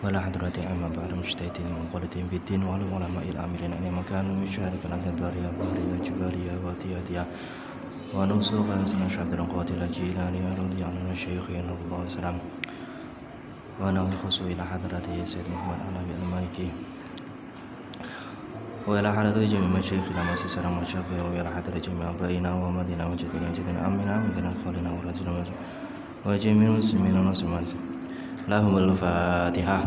ولا حضرة أما بعد مجتهدين منقلدين بالدين والعلماء العاملين أن مكانوا يشارك الأدبار بارية جبالية واتياتها ونوسوق أنسنا شهدر قاتل جيلاني رضي عنه شيخنا الله السلام ونخص إلى حضرته سيد محمد علي المالكي وإلى حضرة جميع مشايخنا مسيسنا والشافعي وإلى حضرة جميع أبائنا وأمدنا وجدنا جدنا أمنا ومدنا خالنا ورجلنا وجميع المسلمين والمسلمات لهم الفاتحة.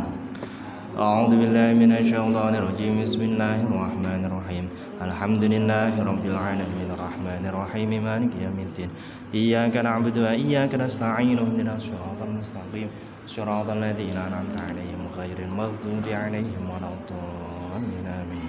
أعوذ بالله من الشيطان الرجيم. بسم الله الرحمن الرحيم. الحمد لله رب العالمين الرحمن الرحيم مالك يوم الدين إياك نعبد وإياك نستعين اهدنا الصراط المستقيم صراط الذين أنعمت عليهم غير المغضوب عليهم ولا الضالين آمين.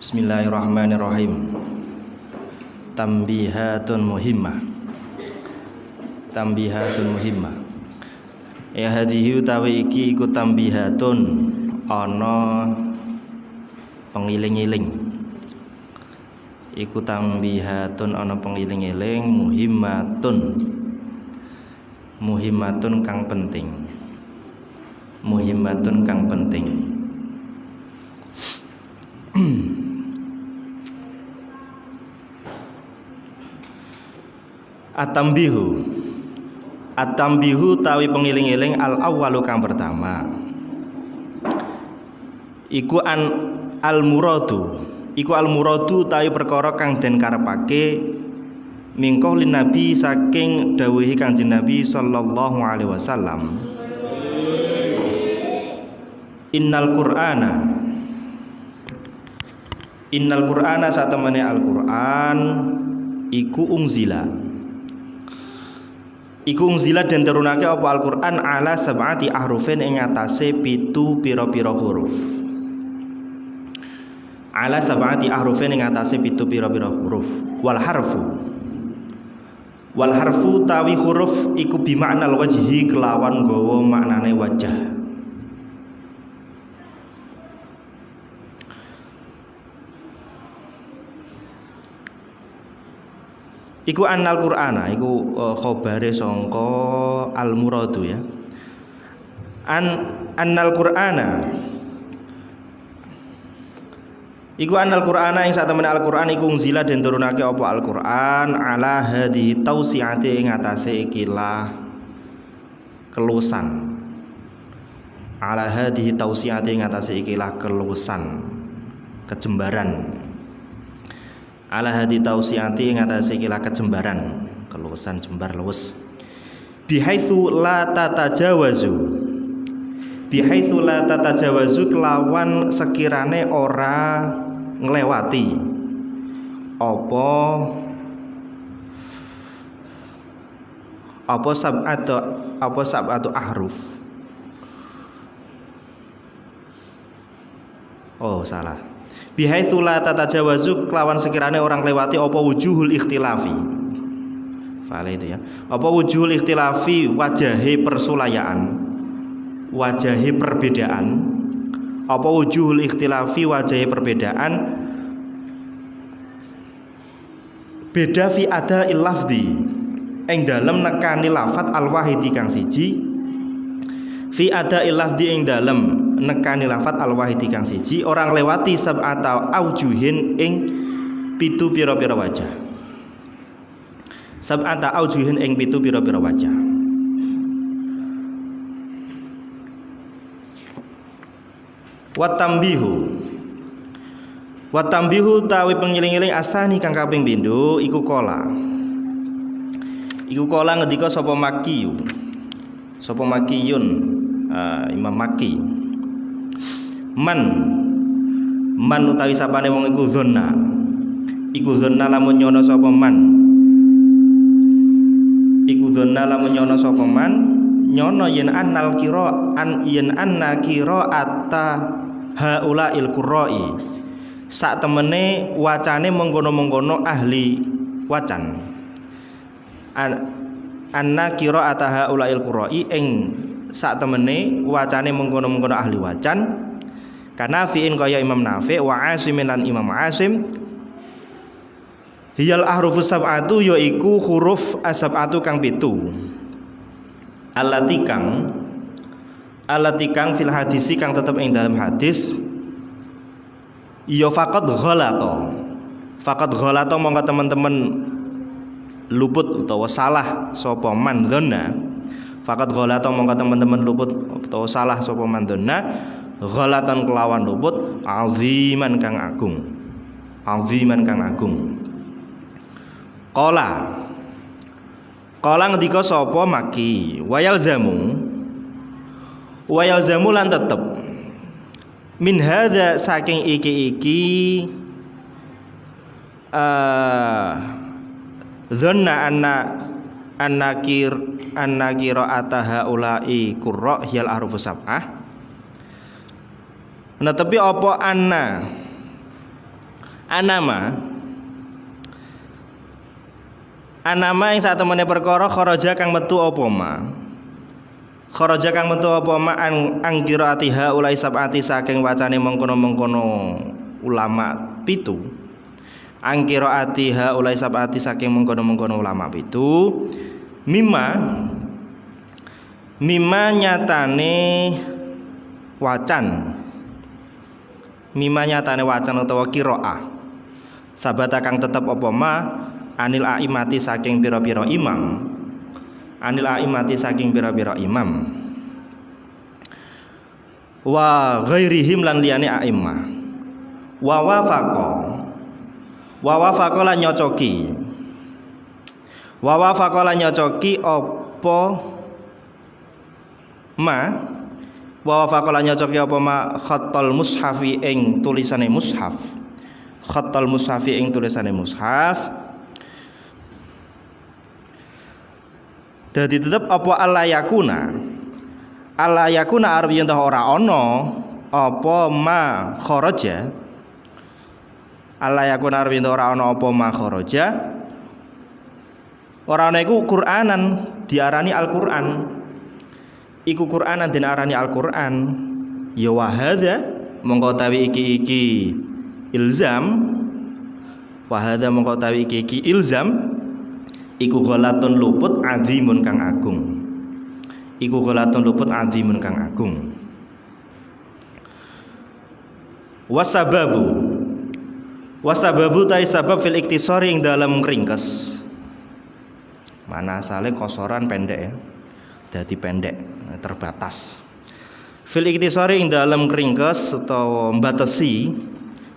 Bismillahirrahmanirrahim. Tambihatun muhimmah. Tambihatun muhimmah. Ya hadihi utawi iki iku tambihatun ana pengiling-iling. Iku tambihatun ana pengiling-iling muhimmatun. Muhimmatun kang penting. Muhimmatun kang penting. At-tambihu tawi pengiling-iling al-awwalu kang pertama iku al-muradu tawi perkara kang den karepake mingkoh lin nabi saking dawuhe Kanjeng Nabi sallallahu alaihi wasallam. Innal Qur'ana satemene Al-Qur'an iku unzila den turunake apa Al-Qur'an ala sab'ati ahrufin ing atase 7 pira-pira huruf. Ala sab'ati ahrufin ing atase 7 pira-pira huruf. Wal harfu tawi huruf iku bi maknal wajhi kelawan gawa maknane wajah. Iku annal Qur'ana iku khobare sangka al-muradu ya. Annal Qur'ana iku annal Qur'ana ing satemene Al-Qur'an iku unzila den turunake apa Al-Qur'an ala hadhihi tausiati ing atase ikilah kelusan. Ala hadhihi tausiati ing atase ikilah kelusan kejembaran. Ala hadi tausiati ngatasi ikilah kejembaran keluasan jembar luwes bihaitsu la tatajawazu kelawan sekirane ora nglewati apa sab'atu ahruf. Oh salah. Bihaitsu la tatajawazu kelawan sekirane orang lewati apa wujuhul ikhtilafi. Fale itu ya. Apa wujuhul ikhtilafi wajahe persulayaan. Wajahe perbedaan. Apa wujuhul ikhtilafi wajahe perbedaan. Beda fi ada il-lafzi. Ing dalem nekani lafat al-wahidi kang siji. Fi ada il-lafzi ing dalem nekani lafat al-wahidi kang siji orang lewati sab'ata aujuhin ing 7 pira-pira wajah. Sab'ata aujuhin ing 7 pira-pira wajah. Watambihu tawi pengiling-iling asani kang kaping pindho iku kola ngendika sapa Makiyun Imam Makki. Man utawi sapane wong iku dzonna lamun nyono sapa man nyono yen annal qira'ata haulail qurra'i sak temene wacane mengkono-mengkono ahli wacan. Anna qira'ataha ulail qurra'i ing sak temene wacane mengkono-mengkono ahli wacan. Kana fi'in kaya Imam Nafi' wa Asim lan Imam Asim. Hiyal ahrufus sab'atu yaiku huruf as-sab'atu kang 7. Allati kang fil hadisi kang tetep ing dalam hadis ya faqad ghalata mongko teman-teman luput utawa salah sapa man dzanna. Faqad ghalata mongko teman-teman luput utawa salah sapa man dzanna ghalatan kelawan luput aziman kang agung. Qala ngendika sapa Maki wayal zamu lan tetep min hadza saking iki zanna anna qira'ataha ulai qurra hiyal ahrufus sab'ah. Nah tapi apa anama ing sak temene perkara kharaja kang metu apa ma ang qiraatiha ulai sab'ati saking wacane mengkono-mengkono ulama 7. Ang qiraatiha ulai sab'ati saking mengkono-mengkono ulama 7 mimma nyatane wacan utawa qiraah sabata kang tetep apa ma anil a'immati saking pira-pira imam wa ghairihim lan liyane a'immah wa wafaqa lan nyocoki apa ma khattal mushafi ing tulisane mushaf dadi tetep apa alayakuna arep yen ora ana apa ma kharaja alayakuna arep yen ora ana apa ma kharaja ora ana iku Qur'anan diarani Al-Qur'an iku Qur'anan den arani Al-Qur'an ya wa hadza mongko tawi iki ilzam iku ghalatun luput azimun kang agung. Wasababu tai sabab fil iktisari ing dalam ringkes. Mana asale kosoran pendek ya. Dadi pendek, terbatas. Fil iktisari ing dalam ringkes utawa mbatesi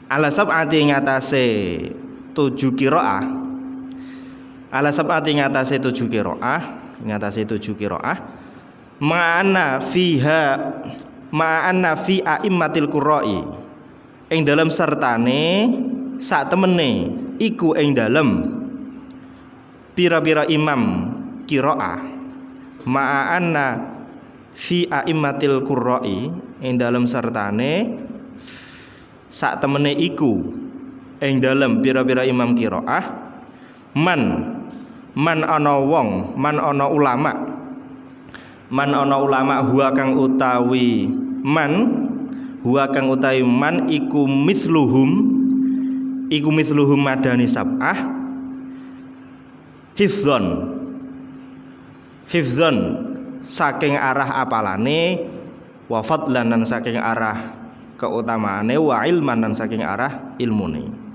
ala sab'ati ngatasé 7 qiraah. Ala sab'ati ngatasé 7 qiraah. Ma'ana fi a'immatil qurra'i. Ing dalam sertane sak temene iku ing dalem pira-pira imam qiraah. Ma'ana fi a'immatil qurra'i ing dalam sertane sak temene iku ing dalem pira-pira imam qiraah man ana ulama huwa kang utawi man iku mithluhum madani sab'ah hifdzon saking arah apalane wa fadlan lan saking arah keutamaane wa ilman lan saking arah ilmune.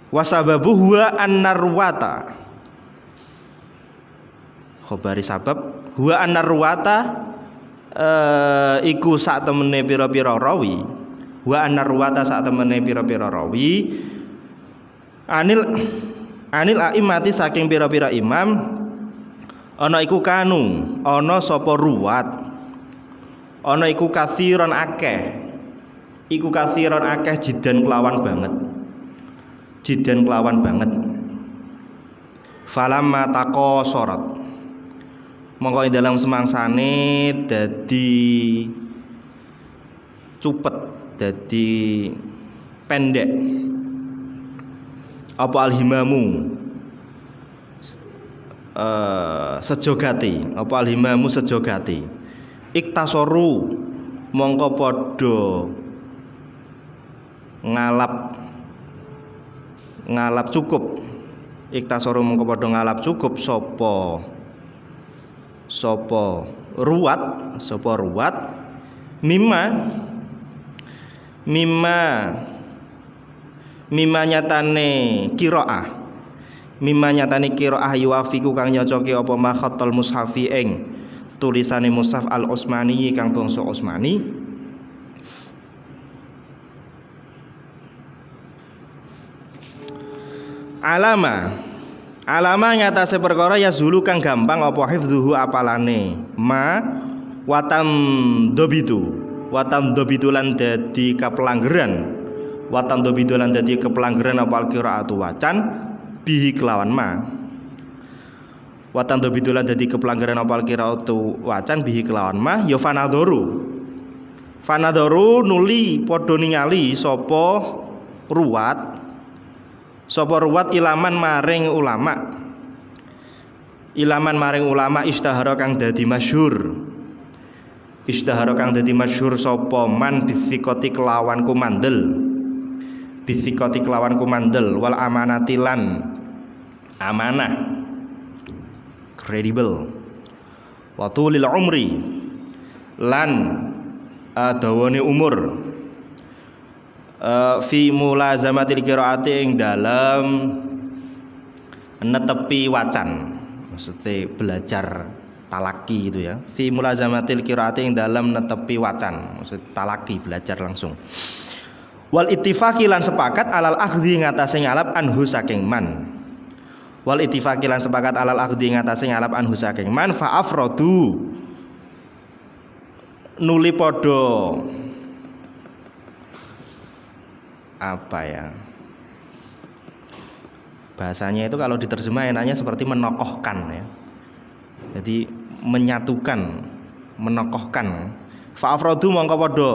Wasababu huwa an-narwata. Khabari sabab huwa an-narwata iku sak temene pira-pira rawi. Wa an-narwata sak temene pira-pira rawi anil a'immati saking pira-pira imam ana iku kanu ana sapa ruwat ana iku kathiron akeh jidan kelawan banget falamma taqasarat mongko ing dalam semangsane dadi cupet dadi pendek. Apa alhimamu sejogati, apa alhimamu sejogati. Iktasoru mongko padha ngalap cukup. Iktasoru mongko padha ngalap cukup sapa ruwat mimma nyatane qiraah yuwafiku kang nyocoke apa makhatul mushafi ing tulisane mushaf al Utsmani kang bangsa Utsmani. Alama ngatasé perkara ya zulu kang gampang apa hifdzuhu apalane ma watam dobitu lan dadi kepelanggeran apa al-qiraatu wacan bihi kelawan ma. Watan dobitu lan dadi kepelanggeran apa al-qiraatu wacan bihi kelawan ma ya fanadoru nuli padha ningali sapa ruwat ilaman maring ulama istahara kang dadi masyhur sapa man bisikoti kelawan kumandel wal amanatilan amanah kredibel watu lil umri lan dawane umur fi mulazamatil qiraati ing dalam netepi wacan, maksudnya belajar talaki gitu ya. Fi mulazamatil qiraati ing dalam netepi wacan, maksud talaki belajar langsung. Wal ittifaqi lan sepakat alal akhdhi ngatasé ngalap anhu saking man. Wal ittifaqi lan sepakat alal akhdhi ngatasé ngalap anhu saking man fa afradu nuli padha apa ya bahasanya itu kalau diterjemah enaknya seperti menokohkan ya, jadi menyatukan, menokohkan. Fa'afrodu mongko padha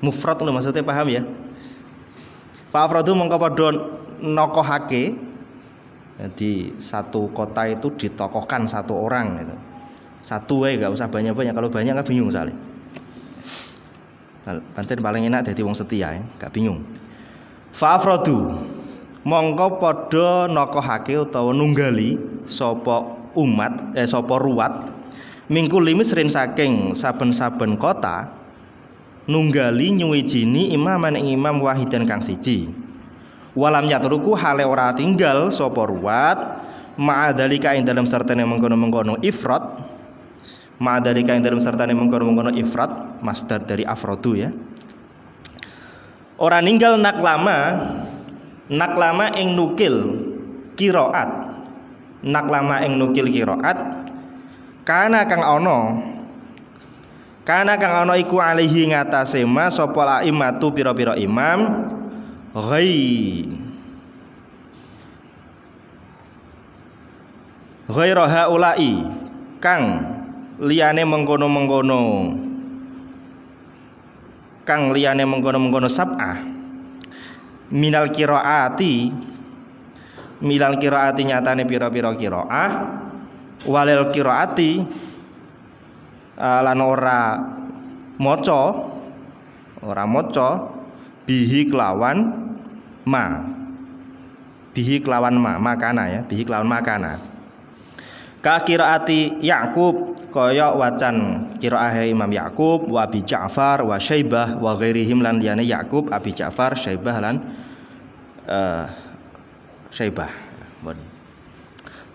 mufrad lho maksudnya, paham ya? Fa'afrodu mongko padha nokohake, jadi satu kota itu ditokohkan satu orang gitu. Satu aja gak usah banyak-banyak, kalau banyak kan bingung soalnya. Pancen paling enak dadi wong setia ya, gak bingung. Fa'afradu mongko padha nokohake utawa nunggali sapa ruwat mingkul limisrin saking saben-saben kota nunggali nyuwijini imaman ing imam wahidan kang siji. Walam yatruku hale ora tinggal sapa ruwat ma'adalika ing dalam sertane mengkono-mengkono ifrat. Ma'adalika ing dalam sertane mengkono-mengkono ifrat, masdar dari afrodu ya. Ora ninggal naklama ing nukil qiraat. Naklama ing nukil qiraat kana kang ana iku alihi ngatasé ma sapa laimatu pira-pira imam ghairu haula'i kang liyane mengkono-mengkono sab'ah minal qiraati nyatane pira-pira qiraah walil qiraati lan ora maca bihi kelawan makana ka qiraati Yaqub kaya wacan qiraah Imam Yaqub wa Abi Ja'far wa Syaibah wa ghairihim lan liyane Yaqub, Abi Ja'far, Syaibah lan Syaibah.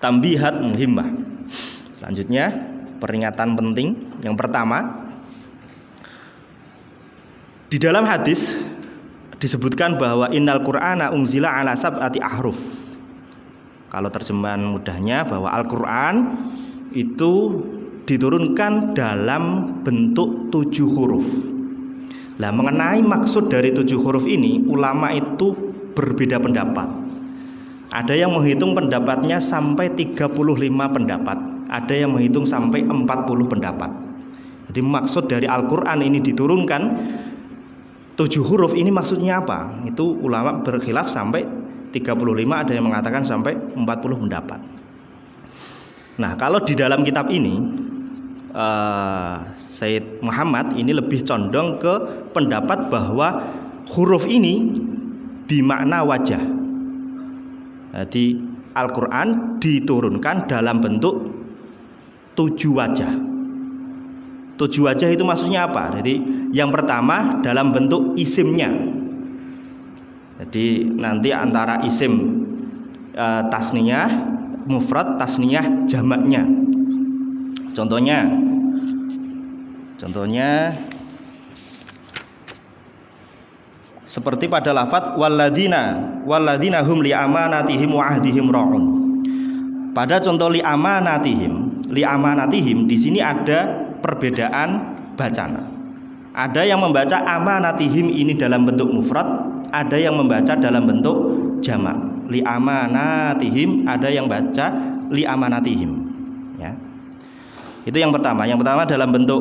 Tambihat muhimmah. Selanjutnya peringatan penting yang pertama, di dalam hadis disebutkan bahwa innal Qur'ana unzila ala sab'ati ahruf. Kalau terjemahan mudahnya bahwa Al-Qur'an itu diturunkan dalam bentuk 7 huruf. Nah, mengenai maksud dari 7 huruf ini, ulama itu berbeda pendapat. Ada yang menghitung pendapatnya sampai 35 pendapat, ada yang menghitung sampai 40 pendapat. Jadi maksud dari Al-Quran ini diturunkan 7 huruf ini maksudnya apa? Itu ulama berkhilaf sampai 35, ada yang mengatakan sampai 40 pendapat. Nah, kalau di dalam kitab ini Sayyid Muhammad ini lebih condong ke pendapat bahwa huruf ini bimakna wajah. Jadi Al-Quran diturunkan dalam bentuk 7 wajah. 7 wajah itu maksudnya apa? Jadi yang pertama dalam bentuk isimnya. Jadi nanti antara isim tasniyah, mufrad, tasniyah, jamaknya. Contohnya seperti pada lafadz walladzina hum li amanatihim wa ahdihim ra'un. Pada contoh li amanatihim di sini ada perbedaan bacaan. Ada yang membaca amanatihim ini dalam bentuk mufrad, ada yang membaca dalam bentuk jamak. Li amanatihim, ada yang baca li amanatihim, ya. Itu yang pertama. Yang pertama dalam bentuk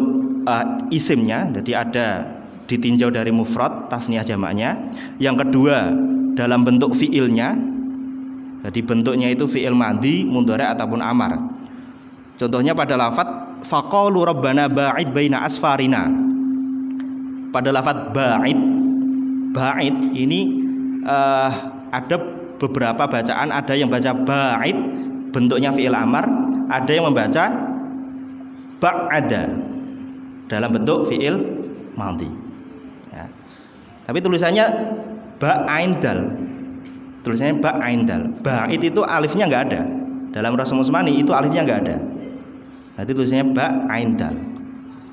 isimnya, jadi ada ditinjau dari mufrad, tasniyah, jamaknya. Yang kedua dalam bentuk fiilnya, jadi bentuknya itu fiil madhi, mudhari ataupun amar. Contohnya pada lafadz faqalu rabbana ba'id baina asfarina. Pada lafadz ba'id ini ada beberapa bacaan, ada yang baca ba'id bentuknya fiil amar, ada yang membaca ba'ada dalam bentuk fiil madhi, ya. Tapi tulisannya ba'ain dal. Tulisannya ba'ain dal. Ba'id itu alifnya enggak ada. Dalam Rasul Musmani itu alifnya enggak ada. Nanti tulisannya ba'ain dal.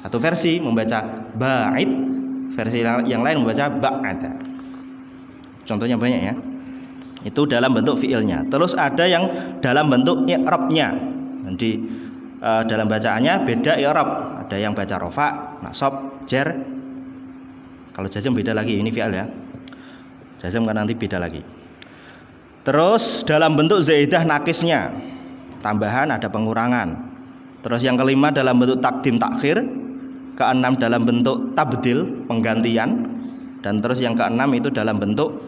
Satu versi membaca ba'id, versi yang lain membaca ba'ada. Contohnya banyak, ya. Itu dalam bentuk fiilnya. Terus ada yang dalam bentuk i'rabnya. Jadi dalam bacaannya beda i'rab. Ada yang baca rofa, nasab, jar. Kalau jazm beda lagi, ini fi'al, ya. Jazm kan nanti beda lagi. Terus dalam bentuk zaidah nakisnya, tambahan, ada pengurangan. Terus yang kelima dalam bentuk takdim takhir, keenam dalam bentuk tabdil, penggantian, dan terus yang keenam itu dalam bentuk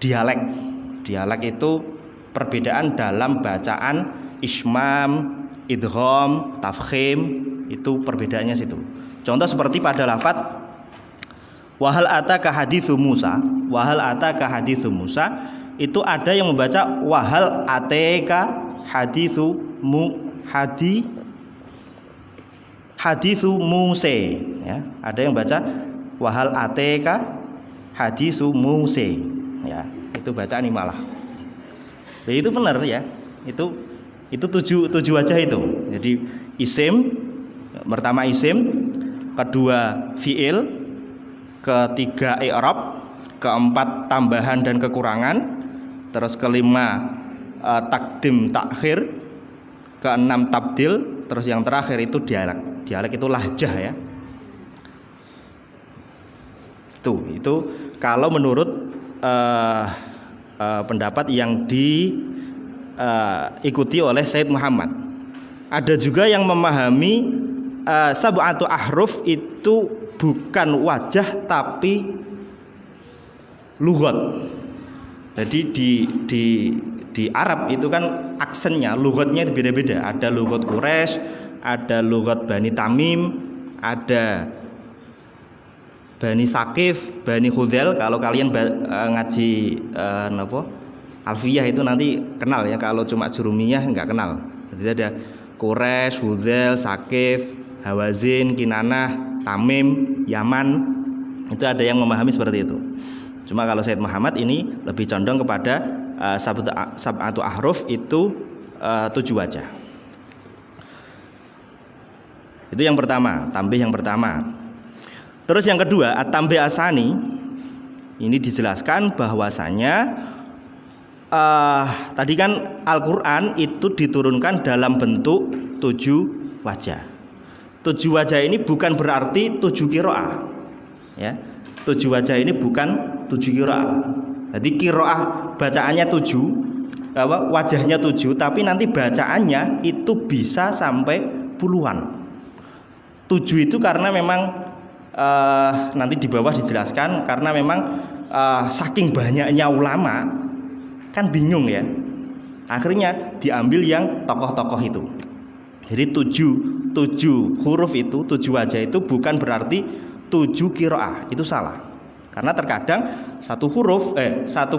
dialek. Dialek itu perbedaan dalam bacaan ismam, idgham, tafkhim, itu perbedaannya situ. Contoh seperti pada lafadz wahal ataka haditsu Musa, wahal ataka haditsu Musa, itu ada yang membaca wahal ataka haditsu haditsu Musa, ya. Ada yang baca wahal ataka haditsu Musa, ya. Itu bacaan imalah. Nah, itu benar, ya. Itu 7 wajah itu. Jadi isim, pertama isim, kedua fiil, ketiga i'rab, keempat tambahan dan kekurangan, terus kelima takdim takhir, keenam tabdil, terus yang terakhir itu dialek. Dialek itu lahjah, ya. Itu kalau menurut pendapat yang diikuti oleh Sayyid Muhammad. Ada juga yang memahami sab'atu ahruf itu bukan wajah tapi lughat. Jadi di Arab itu kan aksennya, lughatnya beda-beda. Ada lughat Quraisy, ada lughat Bani Tamim, ada Bani Sakif, Bani Khuzail. Kalau kalian ngaji Alfiyah itu nanti kenal, ya. Kalau cuma Jurumiyah nggak kenal. Jadi ada Quraisy, Khuzail, Sakif, Hawazin, Kinanah, Tamim, Yaman. Itu ada yang memahami seperti itu. Cuma kalau Sayyid Muhammad ini lebih condong kepada sab'atu ahruf itu 7 wajah. Itu yang pertama, tambih yang pertama. Terus yang kedua, at-tambih asani, ini dijelaskan bahwasanya tadi kan Al-Quran itu diturunkan dalam bentuk 7 wajah. 7 wajah ini bukan berarti 7 qiraah, ya. 7 wajah ini bukan 7 qiraah. Jadi qiraah bacaannya 7, wajahnya 7, tapi nanti bacaannya itu bisa sampai puluhan. 7 itu karena memang nanti di bawah dijelaskan, karena memang saking banyaknya ulama kan bingung ya, akhirnya diambil yang tokoh-tokoh itu. Jadi 7 huruf itu, 7 wajah itu bukan berarti 7 qiraah, itu salah. Karena terkadang satu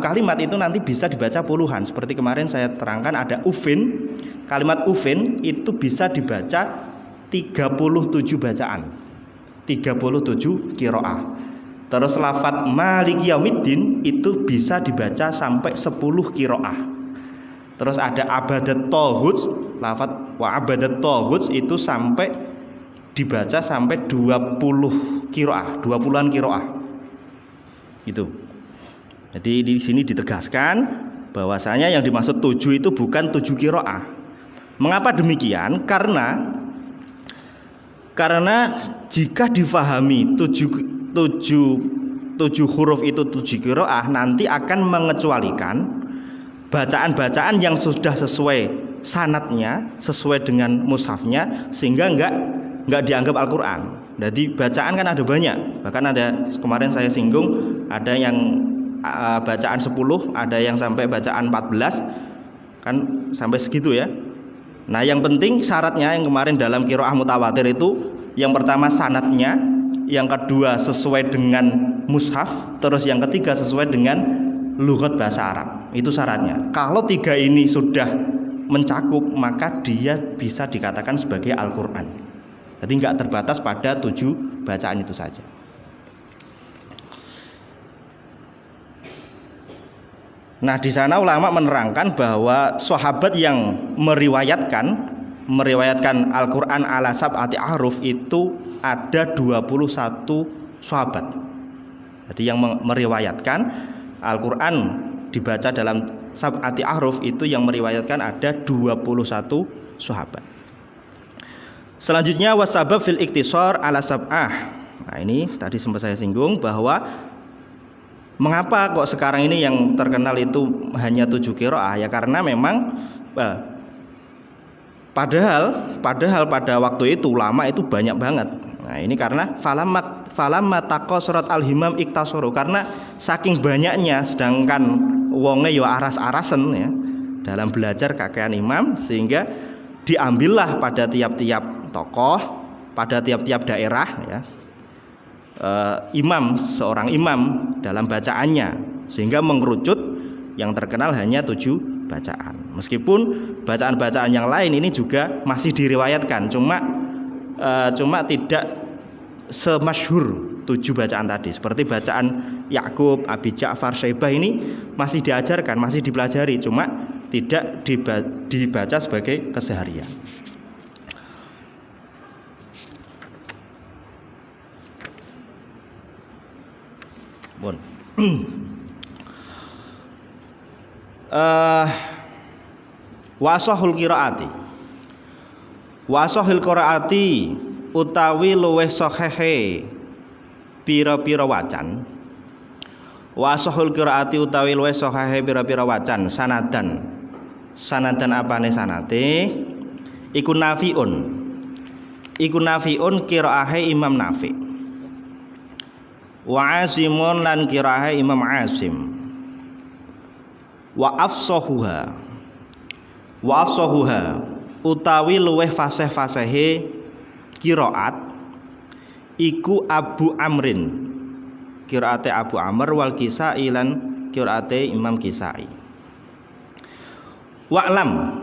kalimat itu nanti bisa dibaca puluhan. Seperti kemarin saya terangkan ada ufin, kalimat ufin itu bisa dibaca 37 bacaan, 37 qiraah. Terus lafadz maliki yaumiddin itu bisa dibaca sampai 10 qiraah. Terus ada abadat tohut, lafadz wa abadat tohut itu sampai dibaca sampai 20 qiraah, 20-an qiraah. Itu. Jadi di sini ditegaskan bahwasanya yang dimaksud 7 itu bukan 7 qiraah. Mengapa demikian? Karena jika difahami 7 huruf itu 7 qiraah, nanti akan mengecualikan bacaan-bacaan yang sudah sesuai sanadnya, sesuai dengan mushafnya, sehingga enggak dianggap Al-Qur'an. Jadi bacaan kan ada banyak, bahkan ada kemarin saya singgung, ada yang bacaan 10, ada yang sampai bacaan 14, kan sampai segitu ya. Nah yang penting syaratnya yang kemarin dalam qiraah mutawatir itu, yang pertama sanadnya, yang kedua sesuai dengan mushaf, terus yang ketiga sesuai dengan lughat bahasa Arab. Itu syaratnya. Kalau 3 ini sudah mencakup, maka dia bisa dikatakan sebagai Al-Qur'an. Jadi nggak terbatas pada 7 bacaan itu saja. Nah di sana ulama menerangkan bahwa sahabat yang meriwayatkan Al-Qur'an ala sab'ati ahruf itu ada 21 sahabat. Jadi yang meriwayatkan Al-Qur'an dibaca dalam sab'ati ahruf itu yang meriwayatkan ada 21 sahabat. Selanjutnya wasabab fil iktisar ala sab'ah. Nah ini tadi sempat saya singgung bahwa mengapa kok sekarang ini yang terkenal itu hanya 7 qiraah, ya karena memang padahal pada waktu itu ulama itu banyak banget. Nah ini karena falamma taqasurat al-himam iktasaru, karena saking banyaknya sedangkan wonge yo aras-arasen ya dalam belajar kakean imam, sehingga diambillah pada tiap-tiap tokoh, pada tiap-tiap daerah ya, seorang imam dalam bacaannya, sehingga mengerucut yang terkenal hanya 7 bacaan. Meskipun bacaan-bacaan yang lain ini juga masih diriwayatkan, cuma tidak semasyhur 7 bacaan tadi. Seperti bacaan Yakub, Abi Ja'far, Syaibah ini masih diajarkan, masih dipelajari, cuma tidak dibaca sebagai keseharian. Bon. Wasahul qiraati utawi luweh sahihe pira-pira wacan. Wasahul qiraati utawi luweh sahihe pira-pira wacan sanadan apane sanate iku nafiun qiraahe Imam Nafi wa Asimun lan qiraahe Imam Asim wa afsahuha utawi luweh fasih-fasihe qiraat iku Abu Amrin, qiraate Abu Amr, wal Kisai lan qiraate Imam Kisai. Wa'lam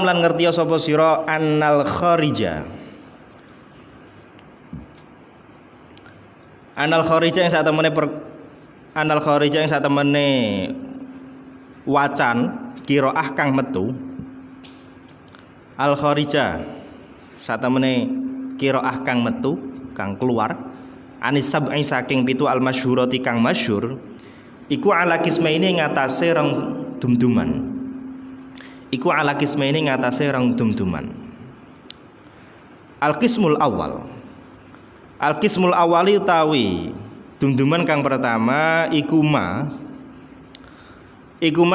lan ngerti sapa sira annal kharija yang satemene wacan qiraah kang metu. Al kharija satemene qiraah kang metu, kang keluar anis sab'i saking 7 al masyhurati kang masyhur iku ala kismaini ngatasé rong dumduman. Al-qismul awwali utawi dumduman kang pertama iku ma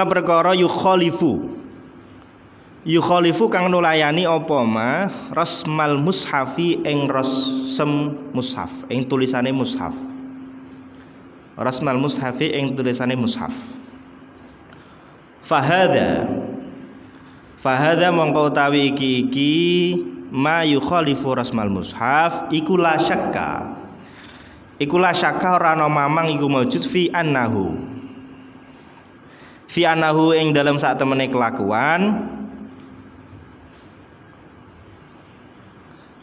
perkara yukhalifu yukhalifu kang nulayani apa ma rasmal mushafi ing rasem mushaf ing tulisane mushaf. Rasmal mushafi ing tulisane mushaf. Fahadha mongko utawi iki ma yukhalifu rasmal mushaf iku la syakka. Iku la syakka ora ana mamang iku maujud fi annahu ing dalam sak temene kelakuan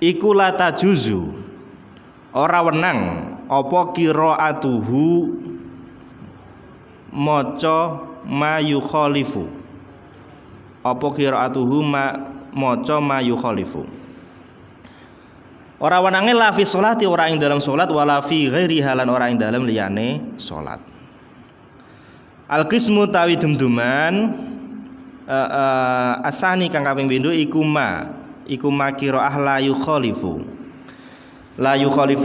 iku la tajuzu ora wenang apa qiraatuhu maca ma yukhalifu apa qiraatuhu maca ma yukhalifu ora wenange la fi sholati ora ing dalam salat wala fi ghairi halan ora ing dalam liyane salat. Al-qismu tawi dumduman asani kang kaping pindho iku ma qiraah la yukhalifu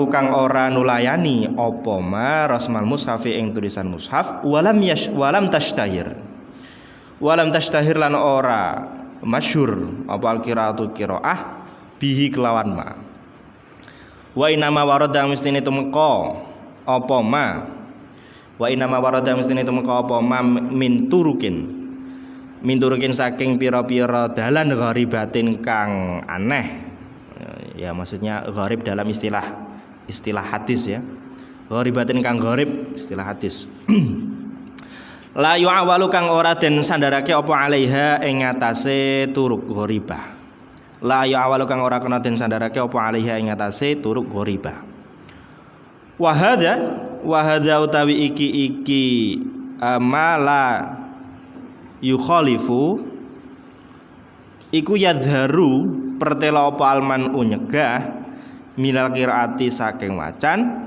kang ora nulayani apa ma rasmal mushafi ing tulisan mushaf walam tashtahir lan ora masyhur apa al-qiraatu qiraah bihi kelawan ma. Wa inama warada mestine tumeka apa ma min turukin saking pira-pira dalan gharibatin kang aneh. Ya maksudnya gharib dalam istilah hadis ya. Gharibatin kang gharib istilah hadis. La yu'awalu kang ora den sandarake apa alaiha ing atase turuk gharibah. La yu'awalu kang ora kena den sandarake apa alaiha ing atase turuk gharibah. Wa hadza utawi iki mala yukhalifu iku yadharu pertela apa alman nyegah milal qiraati saking wacan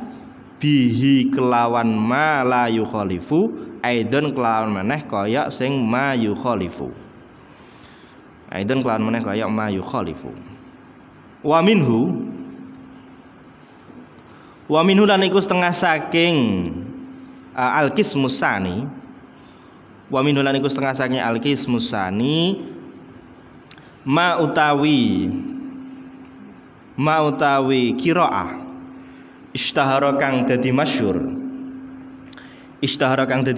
bihi kelawan ma la yukhalifu aidon kelawan maneh kaya sing ma yukhalifu wa minhu lan iku setengah saking al-qismus sani ma utawi qiraah ishtahara kang dadi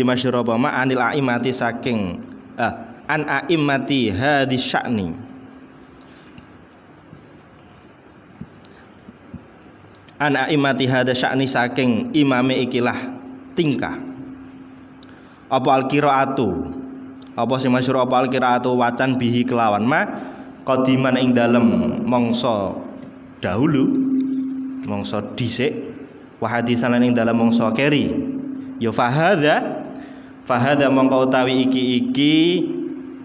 masyhur apa ma anil a'immati saking an a'immati hadis sya'ni an a'immati hadis sya'ni saking imame ikilah tingkah apa al-qiraatu apa sing masyhur apa al-qiraatu wacan bihi kelawan ma qadiman ing dalem mangsa dahulu mangsa dhisik wa hadisan ing dalem mangsa keri ya fahadha mongko utawi iki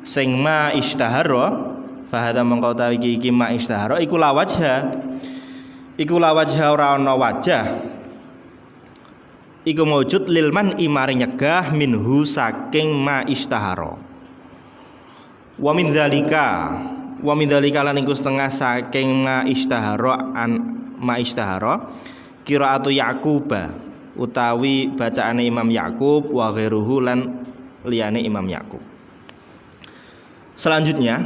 sing ma ishtahara iku lawajha ora ana wajah iku maujud lilman imari nyegah minhu saking ma ishtahara wa min dzalika lan iku setengah saking ma ishtahara qiraatu Yaquba utawi bacaane Imam Yaqub wa ghairuhu lan liyane Imam Yaqub. Selanjutnya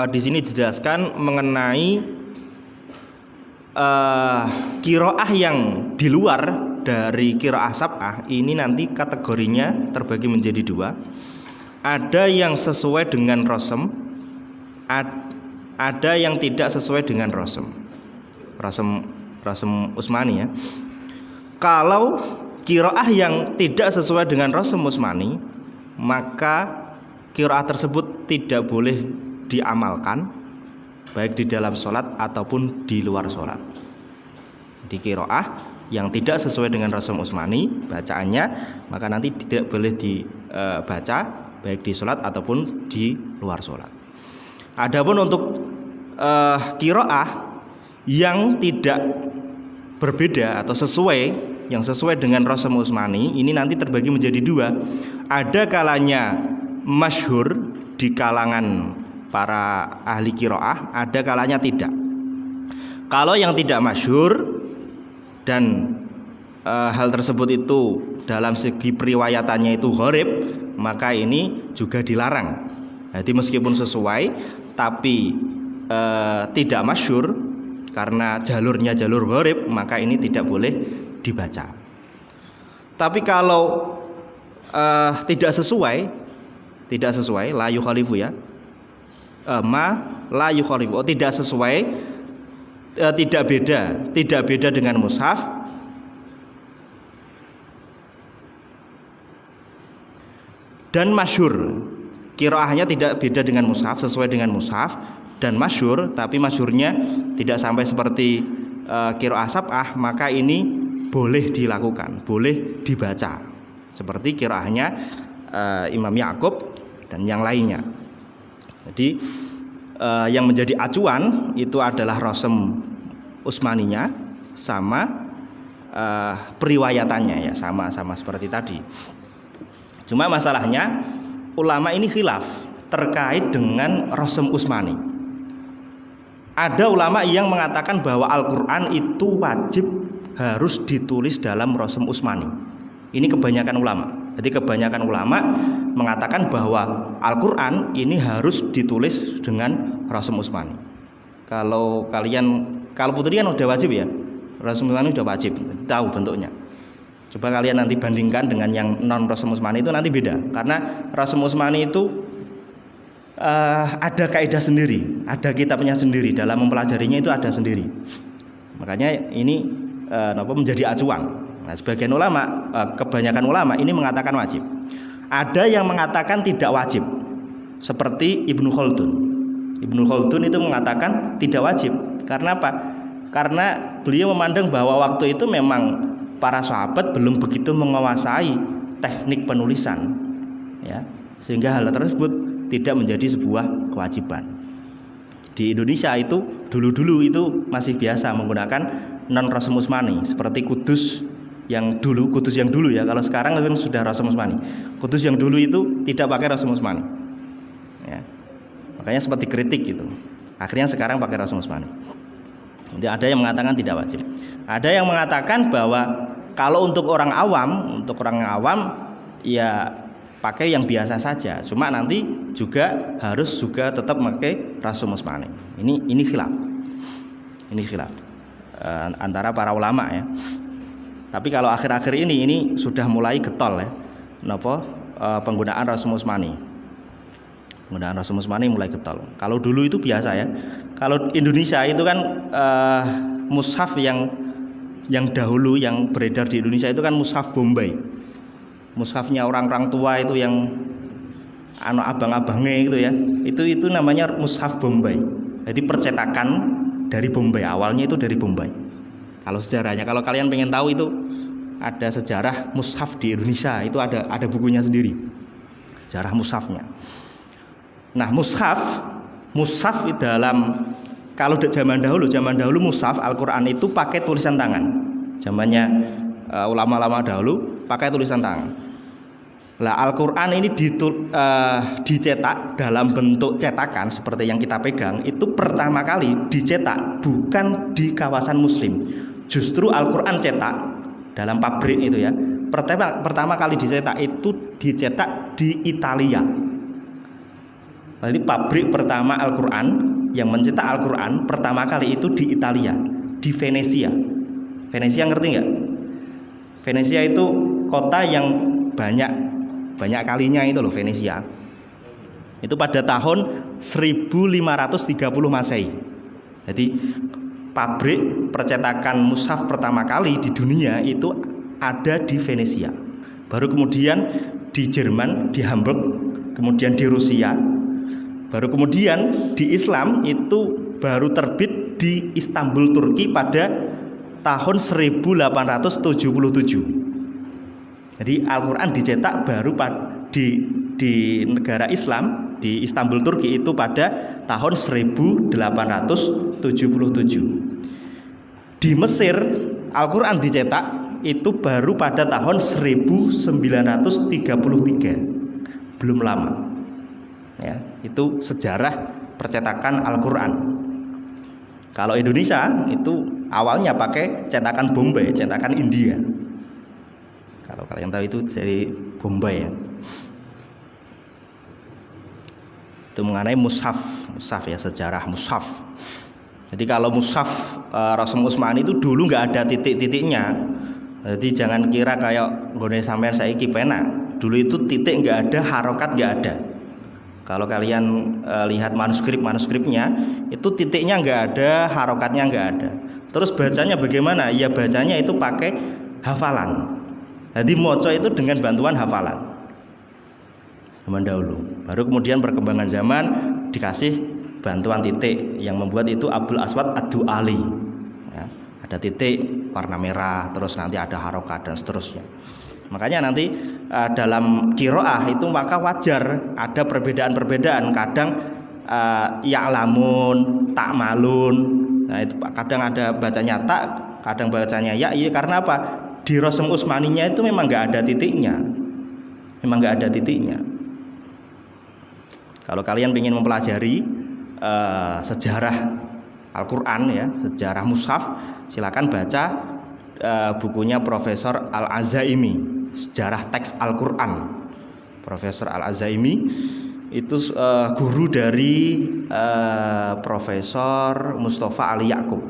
di sini dijelaskan mengenai qiraah yang di luar dari qiraah sab'ah. Ini nanti kategorinya terbagi menjadi dua. Ada yang sesuai dengan rasm, ada yang tidak sesuai dengan rasm Utsmani ya. Kalau qiraah yang tidak sesuai dengan rasm Utsmani, maka qiraah tersebut tidak boleh diamalkan baik di dalam sholat ataupun di luar sholat. Di qiraah yang tidak sesuai dengan rasm Utsmani bacaannya, maka nanti tidak boleh dibaca baik di sholat ataupun di luar sholat. Adapun untuk qiraah yang tidak berbeda atau yang sesuai dengan rasm Utsmani, ini nanti terbagi menjadi dua. Ada kalanya masyhur di kalangan para ahli qiraah, ada kalanya tidak. Kalau yang tidak masyhur dan hal tersebut itu dalam segi periwayatannya itu gharib, maka ini juga dilarang. Jadi meskipun sesuai tapi tidak masyhur karena jalurnya jalur gharib, maka ini tidak boleh dibaca. Tapi kalau tidak sesuai la yukhalifu ya, ma la yukhalifu, tidak sesuai, tidak beda dengan mushaf, dan masyhur. Qiraahnya tidak beda dengan mushaf, sesuai dengan mushaf dan masyhur, tapi masyhurnya tidak sampai seperti qiraah sab'ah, maka ini boleh dilakukan, boleh dibaca. Seperti qiraahnya Imam Ya'qub dan yang lainnya. Jadi yang menjadi acuan itu adalah Rasm Utsmaninya sama periwayatannya ya, sama seperti tadi. Cuma masalahnya ulama ini khilaf terkait dengan Rasm Utsmani. Ada ulama yang mengatakan bahwa Al-Qur'an itu wajib harus ditulis dalam Rasm Utsmani. Ini kebanyakan ulama. Jadi kebanyakan ulama mengatakan bahwa Al-Qur'an ini harus ditulis dengan Rasm Utsmani. Kalau putri kan udah wajib ya, Rasm Utsmani udah wajib, tahu bentuknya. Coba kalian nanti bandingkan dengan yang non Rasm Utsmani, itu nanti beda. Karena Rasm Utsmani itu ada kaidah sendiri, ada kitabnya sendiri, dalam mempelajarinya itu ada sendiri. Makanya ini menjadi acuan. Nah, sebagian ulama, kebanyakan ulama ini mengatakan wajib. Ada yang mengatakan tidak wajib, seperti Ibnu Khaldun. Ibnu Khaldun itu mengatakan tidak wajib. Karena apa? Karena beliau memandang bahwa waktu itu memang para sahabat belum begitu menguasai teknik penulisan, ya, sehingga hal tersebut tidak menjadi sebuah kewajiban. Di Indonesia itu dulu itu masih biasa menggunakan non Rasm Utsmani, seperti Kudus yang dulu ya. Kalau sekarang kan sudah Rasm Utsmani. Kudus yang dulu itu tidak pakai Rasm Utsmani, ya. Makanya seperti kritik gitu. Akhirnya sekarang pakai Rasm Utsmani. Jadi ada yang mengatakan tidak wajib. Ada yang mengatakan bahwa kalau untuk orang awam ya pakai yang biasa saja. Cuma nanti harus tetap pakai Rasm Utsmani. Ini khilaf. Ini khilaf antara para ulama ya. Tapi kalau akhir-akhir ini sudah mulai getol ya. Penggunaan Rasm Utsmani. Penggunaan Rasm Utsmani mulai getol. Kalau dulu itu biasa ya. Kalau Indonesia itu kan mushaf yang dahulu yang beredar di Indonesia itu kan mushaf Bombay. Mushafnya orang-orang tua itu yang abang-abangnya itu ya. Itu namanya mushaf Bombay. Jadi percetakan dari Bombay, awalnya itu dari Bombay. Kalau sejarahnya, kalau kalian pengen tahu itu ada sejarah mushaf di Indonesia, itu ada bukunya sendiri. Sejarah mushafnya. Nah, mushaf dalam, kalau zaman dahulu mushaf Al-Qur'an itu pakai tulisan tangan. Zamannya ulama-ulama dahulu pakai tulisan tangan. Lah Al-Qur'an ini dicetak dalam bentuk cetakan seperti yang kita pegang, itu pertama kali dicetak bukan di kawasan muslim. Justru Al-Qur'an cetak dalam pabrik itu ya. Pertama kali dicetak di Italia. Jadi pabrik pertama Al-Qur'an yang mencetak Al-Qur'an pertama kali itu di Italia, di Venesia. Venesia ngerti nggak? Venesia itu kota yang banyak kalinya itu loh, Venesia. Itu pada tahun 1530 Masehi. Jadi pabrik percetakan mushaf pertama kali di dunia itu ada di Venesia. Baru kemudian di Jerman, di Hamburg, kemudian di Rusia. Baru kemudian di Islam itu baru terbit di Istanbul, Turki pada tahun 1877. Jadi Al-Qur'an dicetak baru di negara Islam, di Istanbul, Turki itu pada tahun 1877. Di Mesir Al-Qur'an dicetak itu baru pada tahun 1933. Belum lama. Ya, itu sejarah percetakan Al-Qur'an. Kalau Indonesia itu awalnya pakai cetakan Bombay, cetakan India. Kalau kalian tahu itu dari Bombay ya. Itu mengenai mushaf ya, sejarah mushaf. Jadi kalau mushaf Rasul Utsmani itu dulu nggak ada titik-titiknya. Jadi jangan kira kayak nggone sampean saiki pena. Dulu itu titik nggak ada, harokat nggak ada. Kalau kalian lihat manuskripnya, itu titiknya nggak ada, harokatnya nggak ada. Terus bacanya bagaimana? Ya bacanya itu pakai hafalan. Jadi moco itu dengan bantuan hafalan. Zaman dahulu. Baru kemudian perkembangan zaman dikasih bantuan titik yang membuat itu Abul Aswad Ad-Du'ali. Ya, ada titik warna merah, terus nanti ada harokat dan seterusnya. Makanya nanti dalam qiraah itu maka wajar ada perbedaan-perbedaan. Kadang ya'lamun, ta'malun. Nah, itu kadang ada bacanya tak, kadang bacanya ya. Iya, karena apa? Di Rasul Utsmaninya itu memang nggak ada titiknya. Memang nggak ada titiknya. Kalau kalian ingin mempelajari sejarah Al-Quran ya, sejarah mushaf, silakan baca bukunya Profesor Al-Azaimi, sejarah teks Al-Quran. Profesor Al-Azaimi itu guru dari Profesor Mustafa Ali Ya'qub.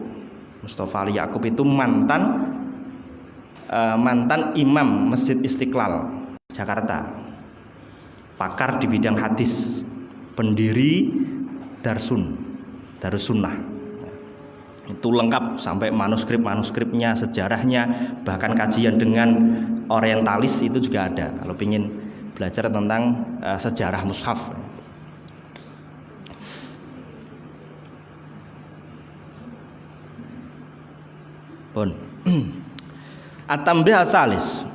Mustafa Ali Ya'qub itu mantan imam Masjid Istiqlal Jakarta, pakar di bidang hadis, pendiri Darus Sunnah. Itu lengkap sampai manuskripnya, sejarahnya, bahkan kajian dengan orientalis itu juga ada. Kalau ingin belajar tentang sejarah mushaf. Pun. At-tambih asalis.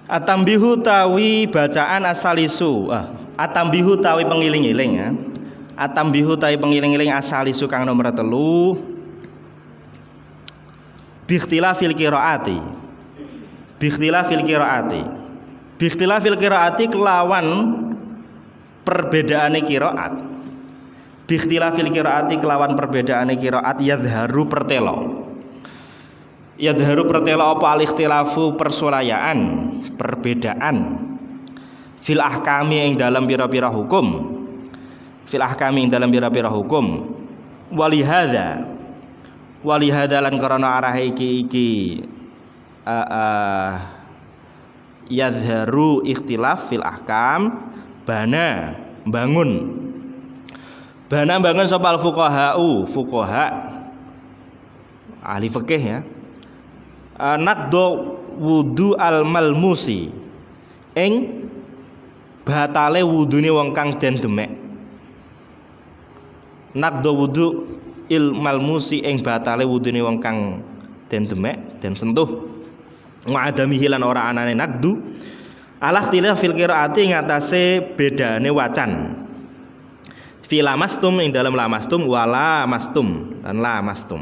At-tambihu tawi bacaan asalisu. At-tambihu tawi pengiling-iling ya. At-tambihu tawi pengiling-iling asalisu kang nomor 3. Bikhtilafil qiraati. Bikhtilafil qiraati. Bikhtilafil qiraati kelawan perbedaane qiraat. Bikhtilafil qiraati kelawan perbedaane qiraat yadharu pertelo. Yadharu pertelo apa al-ikhtilafu persulayaan, perbedaan fil ahkami ing dalam pira-pira hukum. Fil ahkami ing dalam pira-pira hukum. Walihada lan karena arah iki yadharu ikhtilaf fil ahkam bana bangun sapa al fuqaha ahli fikih ya. Nakdo wudu al malmusi ing batale wudune wong kang den demek. Nakdo wudu il malmusi ing batale wudune wong kang den demek, den sentuh. Wa adamihi lan ora anane nakdu alah tilaf fil qiraati ngatasé bedane wacan. Fi lamastum ing dalam lamastum wala mastum dan la mastum.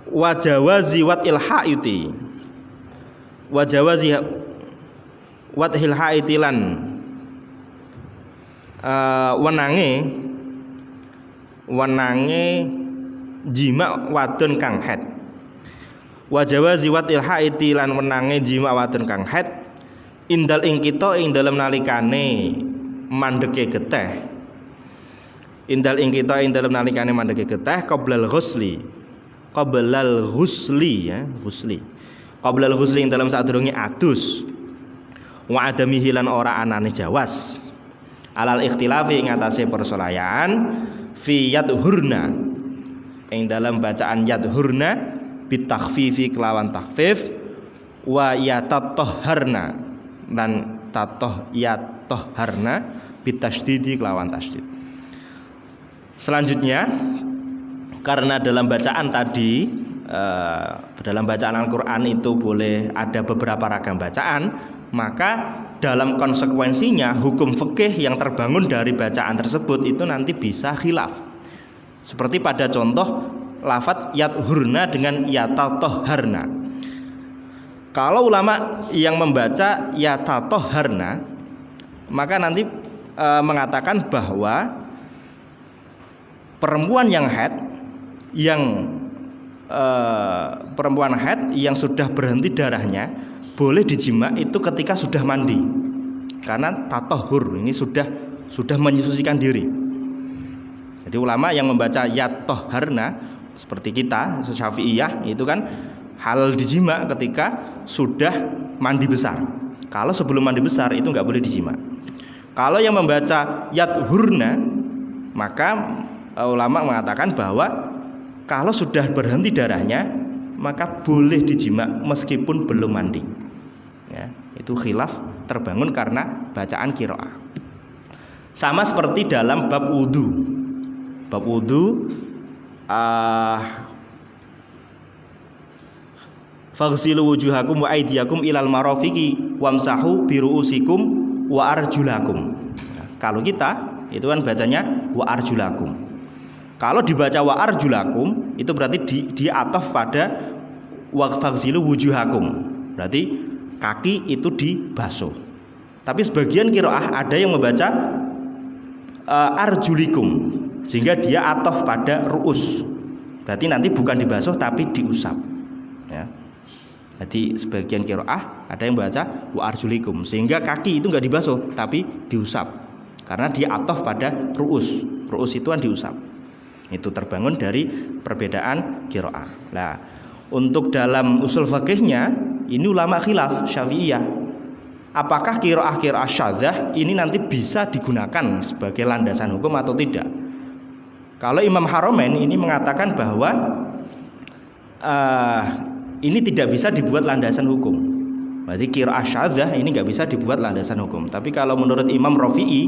Wajawazi wat ilhaiti wajawazi wat ilhaiti lan wenange jima wadon kang haid. Wajawazi wat ilhaiti lan wenange jima wadon kang haid indal ing kita ing dalem nalikane mandeke geteh. Indal ing kita ing dalem nalikane mandeke geteh qoblal ghusli ya, ghusli. Qoblal ghusli ing dalem sadurunge adus. Wa adamihi lan ora anane jawas. Alal ikhtilafi ing atase persolayaan fi yadhurna. Ing dalem bacaan yadhurna bitakhfifi kelawan takhfif wa yatatahharna dan yatahharna bitasydidi kelawan tasydid. Selanjutnya, karena dalam bacaan tadi dalam bacaan Al-Quran itu boleh ada beberapa ragam bacaan, maka dalam konsekuensinya hukum fikih yang terbangun dari bacaan tersebut itu nanti bisa khilaf. Seperti pada contoh lafadz yadhurna dengan yatatahharna. Kalau ulama yang membaca yatatahharna, maka nanti mengatakan bahwa perempuan yang haid yang sudah berhenti darahnya boleh dijima itu ketika sudah mandi. Karena tatahur ini sudah menyucikan diri. Jadi ulama yang membaca yatoharna seperti kita Syafi'iyah itu kan halal dijima ketika sudah mandi besar. Kalau sebelum mandi besar itu nggak boleh dijima. Kalau yang membaca yathurna, maka ulama mengatakan bahwa kalau sudah berhenti darahnya maka boleh dijima meskipun belum mandi. Ya, itu khilaf terbangun karena bacaan qiraah. Sama seperti dalam bab wudu. Bab wudu faghsilu wujuhakum wa aydiyakum ilal marafiqi wamsahu biruusikum wa arjulakum. Kalau kita itu kan bacanya wa arjulakum. Kalau dibaca wa arjulakum itu berarti di ataf pada wa faghsilu wujuhakum. Berarti kaki itu dibasuh. Tapi sebagian qiraah ada yang membaca arjulikum sehingga dia ataf pada ru'us. Berarti nanti bukan dibasuh tapi diusap. Ya. Jadi sebagian qiraah ada yang baca wa arjulikum sehingga kaki itu enggak dibasuh tapi diusap. Karena dia ataf pada ru'us. Ru'us itu kan diusap. Itu terbangun dari perbedaan qiraah. Nah, untuk dalam usul fikihnya ini ulama khilaf Syafi'iyah. Apakah qiraah syadzah ini nanti bisa digunakan sebagai landasan hukum atau tidak? Kalau Imam Haramain ini mengatakan bahwa ini tidak bisa dibuat landasan hukum. Berarti qiraah syadzah ini nggak bisa dibuat landasan hukum. Tapi kalau menurut Imam Rafi'i,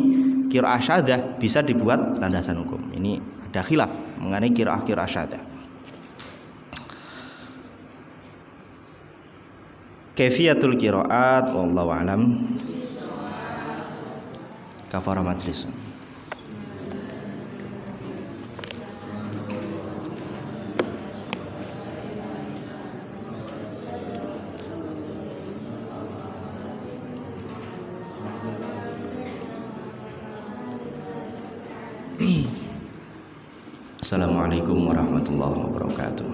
qiraah syadzah bisa dibuat landasan hukum. Ini ada khilaf mengenai qiraah syadzah. Kaifiyatul qiraat wallahu alam. Kafara majlis. Assalamualaikum warahmatullahi wabarakatuh.